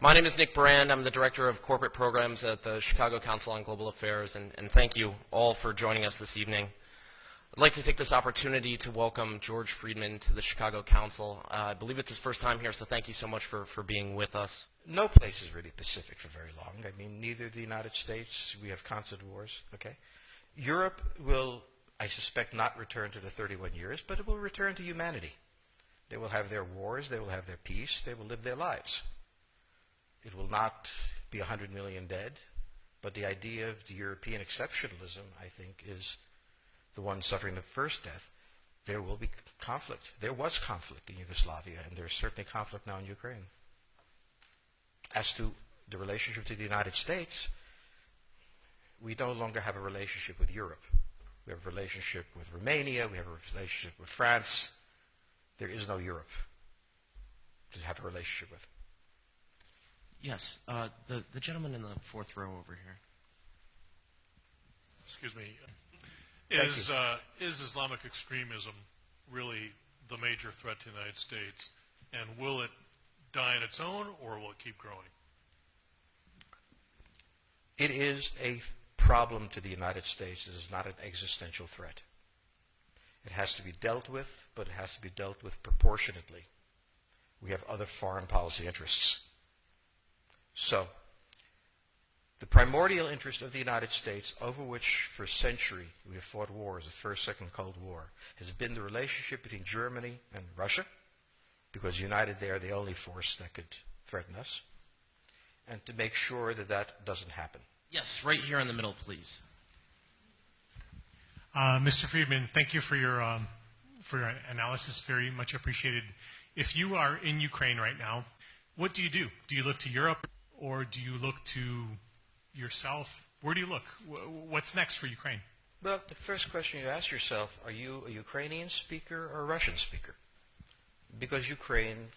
My name is Nick Brand. I'm the Director of Corporate Programs at the Chicago Council on Global Affairs, and thank you all for joining us this evening. I'd like to take this opportunity to welcome George Friedman to the Chicago Council. I believe it's his first time here, so thank you so much for being with us. No place is really Pacific for very long. I mean, neither the United States, we have constant wars, okay? Europe will, I suspect, not return to the 31 years, but it will return to humanity. They will have their wars, they will have their peace, they will live their lives. It will not be 100 million dead, but the idea of the European exceptionalism, I think, is the one suffering the first death. There will be conflict. There was conflict in Yugoslavia, and there's certainly conflict now in Ukraine. As to the relationship to the United States, we no longer have a relationship with Europe. We have a relationship with Romania, we have a relationship with France. There is no Europe to have a relationship with. Yes, the gentleman in the fourth row over here. Excuse me. Is Islamic extremism really the major threat to the United States? And will it die on its own, or will it keep growing? It is a problem to the United States. It is not an existential threat. It has to be dealt with, but it has to be dealt with proportionately. We have other foreign policy interests. So, the primordial interest of the United States, over which for a century we have fought wars, the First, Second Cold War, has been the relationship between Germany and Russia, because united they are the only force that could threaten us, and to make sure that that doesn't happen. Yes, right here in the middle, please. Mr. Friedman, thank you for your analysis. Very much appreciated. If you are in Ukraine right now, what do you do? Do you look to Europe, or do you look to yourself? Where do you look? What's next for Ukraine? Well, the first question you ask yourself, are you a Ukrainian speaker or a Russian speaker? Because Ukraine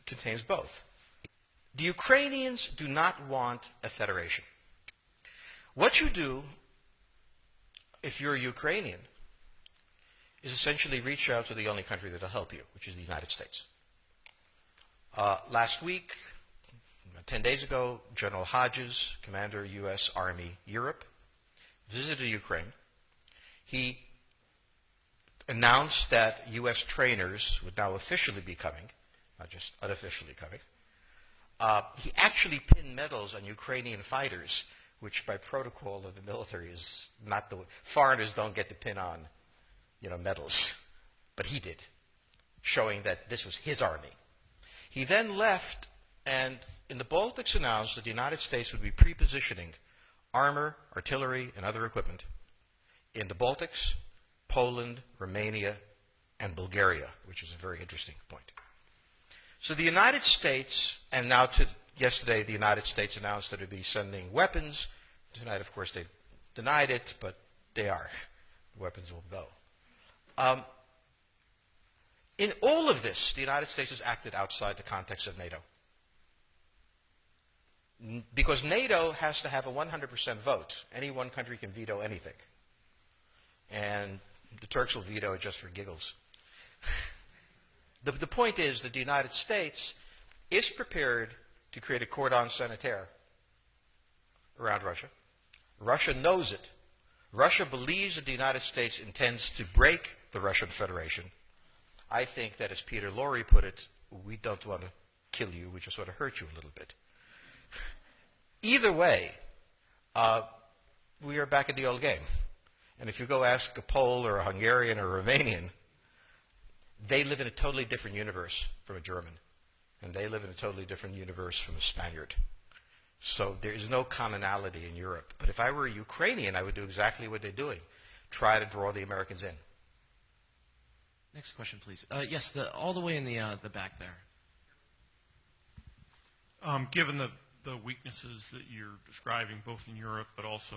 contains both. The Ukrainians do not want a federation. What you do, if you're a Ukrainian, is essentially reach out to the only country that will help you, which is the United States. Last week, 10 days ago, General Hodges, Commander U.S. Army Europe, visited Ukraine. He announced that U.S. trainers would now officially be coming, not just unofficially coming. He actually pinned medals on Ukrainian fighters, which by protocol of the military is not the way. Foreigners don't get to pin on, medals. But he did, showing that this was his army. He then left and in the Baltics announced that the United States would be pre-positioning armor, artillery, and other equipment in the Baltics, Poland, Romania, and Bulgaria, which is a very interesting point. So the United States, and now yesterday the United States announced that it would be sending weapons. Tonight, of course, they denied it, but they are. The weapons will go. In all of this, the United States has acted outside the context of NATO. Because NATO has to have a 100% vote. Any one country can veto anything. And the Turks will veto it just for giggles. The point is that the United States is prepared to create a cordon sanitaire around Russia. Russia knows it. Russia believes that the United States intends to break the Russian Federation. I think that, as Peter Lorre put it, we don't want to kill you, we just want to hurt you a little bit. Either way, we are back in the old game. And if you go ask a Pole or a Hungarian or a Romanian, they live in a totally different universe from a German. And they live in a totally different universe from a Spaniard. So there is no commonality in Europe. But if I were a Ukrainian, I would do exactly what they're doing. Try to draw the Americans in. Next question, please. Yes, all the way in the back there. Given the weaknesses that you're describing, both in Europe but also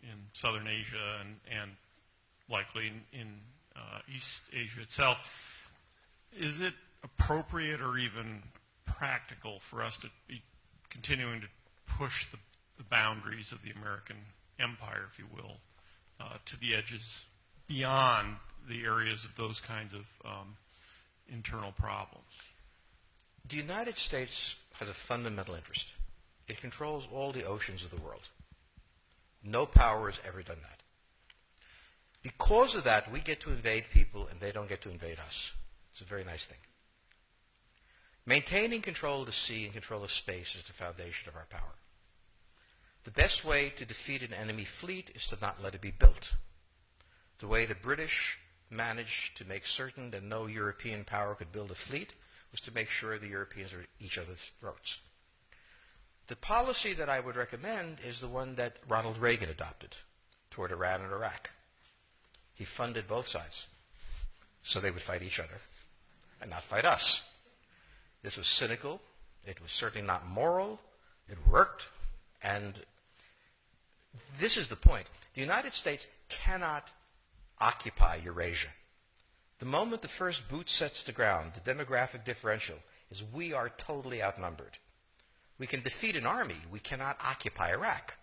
in Southern Asia and likely in East Asia itself, is it appropriate or even practical for us to be continuing to push the boundaries of the American empire, if you will, to the edges beyond the areas of those kinds of internal problems? The United States has a fundamental interest. It controls all the oceans of the world. No power has ever done that. Because of that, we get to invade people and they don't get to invade us. It's a very nice thing. Maintaining control of the sea and control of space is the foundation of our power. The best way to defeat an enemy fleet is to not let it be built. The way the British managed to make certain that no European power could build a fleet was to make sure the Europeans are at each other's throats. The policy that I would recommend is the one that Ronald Reagan adopted toward Iran and Iraq. He funded both sides so they would fight each other and not fight us. This was cynical. It was certainly not moral. It worked. And this is the point. The United States cannot occupy Eurasia. The moment the first boot sets the ground, the demographic differential is we are totally outnumbered. We can defeat an army. We cannot occupy Iraq.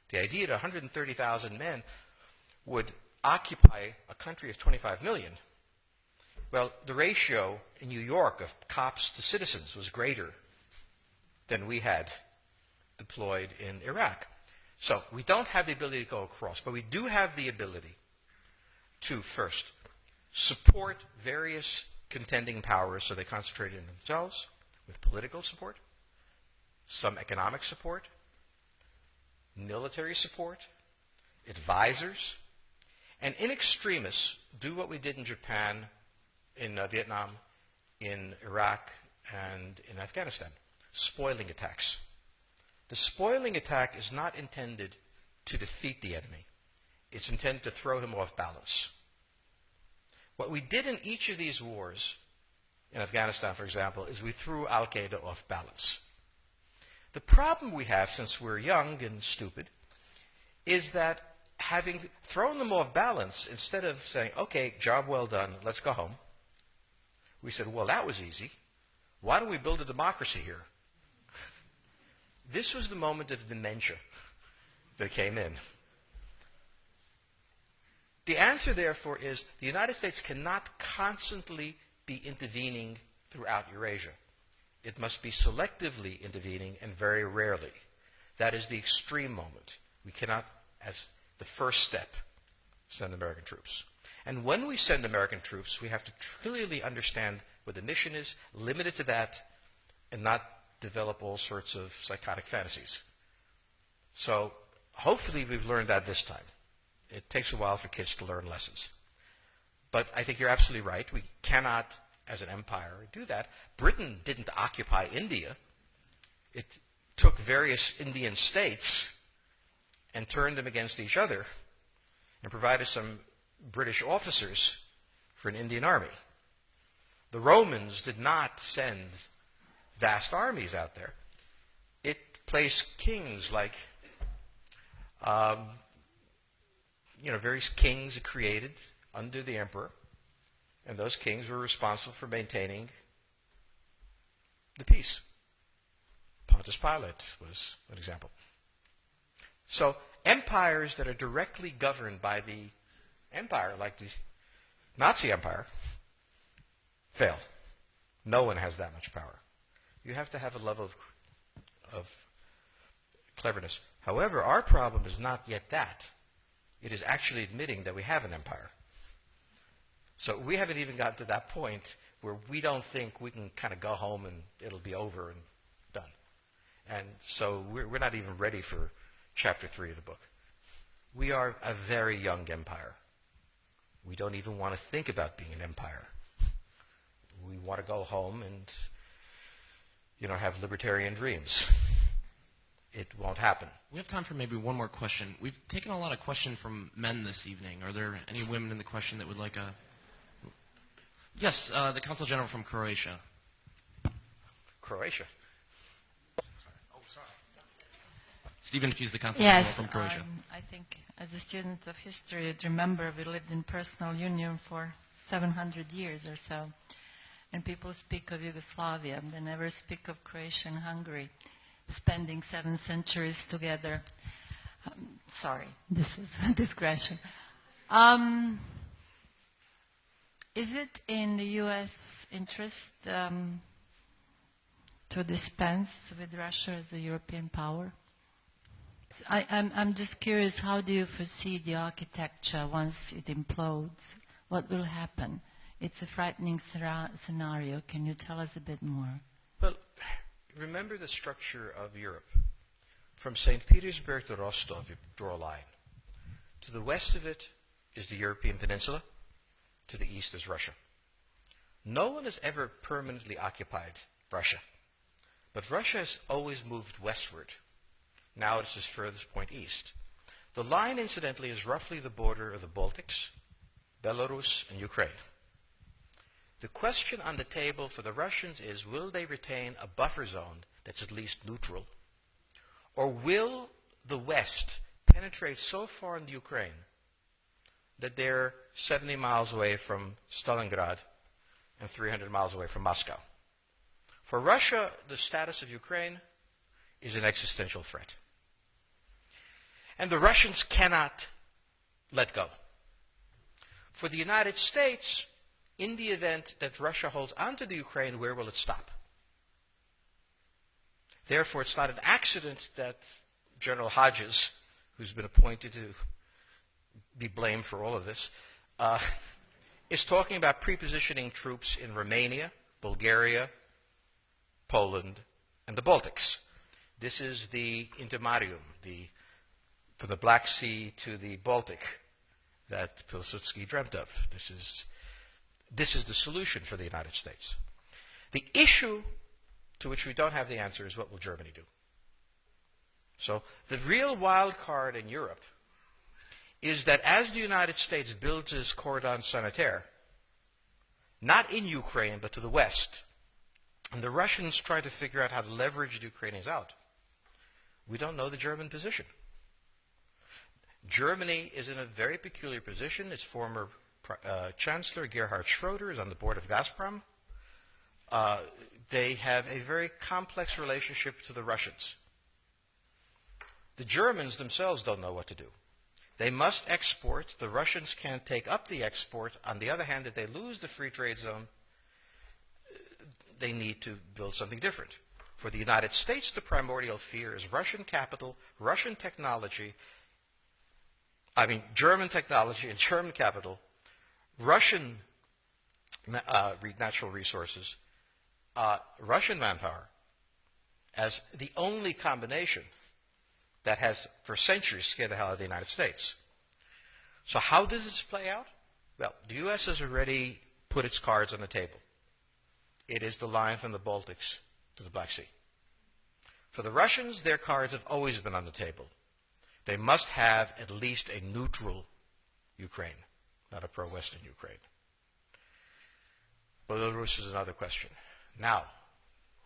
The idea that 130,000 men would occupy a country of 25 million, well, the ratio in New York of cops to citizens was greater than we had deployed in Iraq. So we don't have the ability to go across, but we do have the ability to first support various contending powers so they concentrate in themselves with political support, some economic support, military support, advisors, and in extremis do what we did in Japan, in Vietnam, in Iraq, and in Afghanistan, spoiling attacks. The spoiling attack is not intended to defeat the enemy. It's intended to throw him off balance. What we did in each of these wars, in Afghanistan, for example, is we threw Al-Qaeda off balance. The problem we have, since we're young and stupid, is that having thrown them off balance, instead of saying, okay, job well done, let's go home, we said, well, that was easy. Why don't we build a democracy here? This was the moment of dementia that came in. The answer, therefore, is the United States cannot constantly be intervening throughout Eurasia. It must be selectively intervening and very rarely. That is the extreme moment. We cannot, as the first step, send American troops. And when we send American troops, we have to clearly understand what the mission is, limit it to that, and not develop all sorts of psychotic fantasies. So hopefully we've learned that this time. It takes a while for kids to learn lessons. But I think you're absolutely right. We cannot, as an empire, do that. Britain didn't occupy India. It took various Indian states and turned them against each other and provided some British officers for an Indian army. The Romans did not send vast armies out there. It placed kings like, various kings it created under the emperor, and those kings were responsible for maintaining the peace. Pontius Pilate was an example. So empires that are directly governed by the empire, like the Nazi Empire, fail. No one has that much power. You have to have a level of cleverness. However, our problem is not yet that. It is actually admitting that we have an empire. So we haven't even gotten to that point where we don't think we can kind of go home and it'll be over and done. And so we're not even ready for chapter 3 of the book. We are a very young empire. We don't even want to think about being an empire. We want to go home and, have libertarian dreams. It won't happen. We have time for maybe one more question. We've taken a lot of questions from men this evening. Are there any women in the question that would like a... Yes, the Consul General from Croatia. Croatia. Stephen Hughes, the Consul General Yes, from Croatia. I think as a student of history, you'd remember we lived in personal union for 700 years or so. And people speak of Yugoslavia, they never speak of Croatia and Hungary spending 7 centuries together. Sorry, this was a digression. Is it in the U.S. interest to dispense with Russia as a European power? I'm just curious, how do you foresee the architecture once it implodes? What will happen? It's a frightening scenario. Can you tell us a bit more? Well, remember the structure of Europe. From St. Petersburg to Rostov, you draw a line. To the west of it is the European peninsula. To the east is Russia. No one has ever permanently occupied Russia. But Russia has always moved westward. Now it's its furthest point east. The line, incidentally, is roughly the border of the Baltics, Belarus, and Ukraine. The question on the table for the Russians is, will they retain a buffer zone that's at least neutral? Or will the West penetrate so far in the Ukraine that they're 70 miles away from Stalingrad and 300 miles away from Moscow? For Russia, the status of Ukraine is an existential threat. And the Russians cannot let go. For the United States, in the event that Russia holds onto the Ukraine, where will it stop? Therefore, it's not an accident that General Hodges, who's been appointed to be blamed for all of this, is talking about prepositioning troops in Romania, Bulgaria, Poland, and the Baltics. This is the intermarium, from the Black Sea to the Baltic, that Pilsudski dreamt of. This is the solution for the United States. The issue to which we don't have the answer is, what will Germany do? So the real wild card in Europe is that as the United States builds its cordon sanitaire, not in Ukraine but to the west, and the Russians try to figure out how to leverage the Ukrainians out, we don't know the German position. Germany is in a very peculiar position. Its former Chancellor Gerhard Schroeder is on the board of Gazprom. They have a very complex relationship to the Russians. The Germans themselves don't know what to do. They must export. The Russians can't take up the export. On the other hand, if they lose the free trade zone, they need to build something different. For the United States, the primordial fear is Russian capital, Russian technology, German technology and German capital, Russian natural resources, Russian manpower, as the only combination that has for centuries scared the hell out of the United States. So how does this play out? Well, the U.S. has already put its cards on the table. It is the line from the Baltics to the Black Sea. For the Russians, their cards have always been on the table. They must have at least a neutral Ukraine, not a pro-Western Ukraine. Belarus is another question. Now,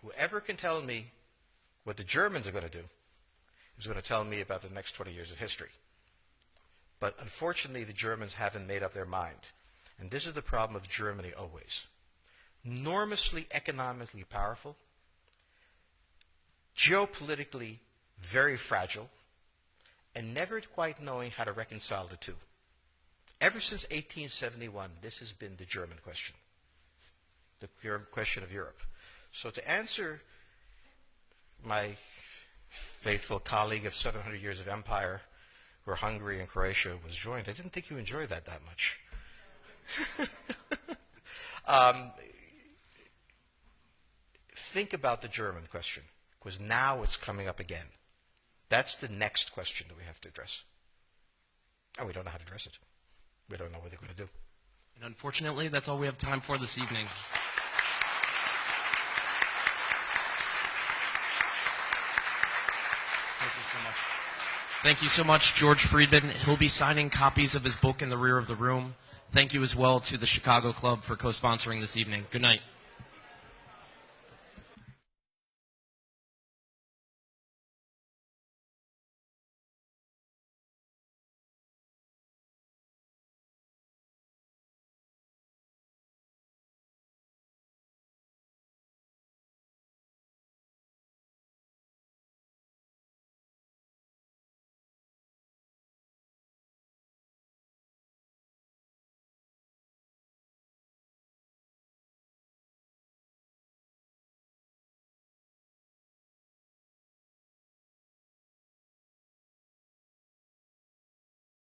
whoever can tell me what the Germans are going to do is going to tell me about the next 20 years of history. But unfortunately, the Germans haven't made up their mind. And this is the problem of Germany always. Enormously economically powerful, geopolitically very fragile, and never quite knowing how to reconcile the two. Ever since 1871, this has been the German question, the question of Europe. So to answer my faithful colleague of 700 years of empire, where Hungary and Croatia was joined, I didn't think you enjoyed that much. Think about the German question, because now it's coming up again. That's the next question that we have to address. And we don't know how to address it. We don't know what they're going to do. And unfortunately, that's all we have time for this evening. Thank you so much. Thank you so much, George Friedman. He'll be signing copies of his book in the rear of the room. Thank you as well to the Chicago Club for co-sponsoring this evening. Good night.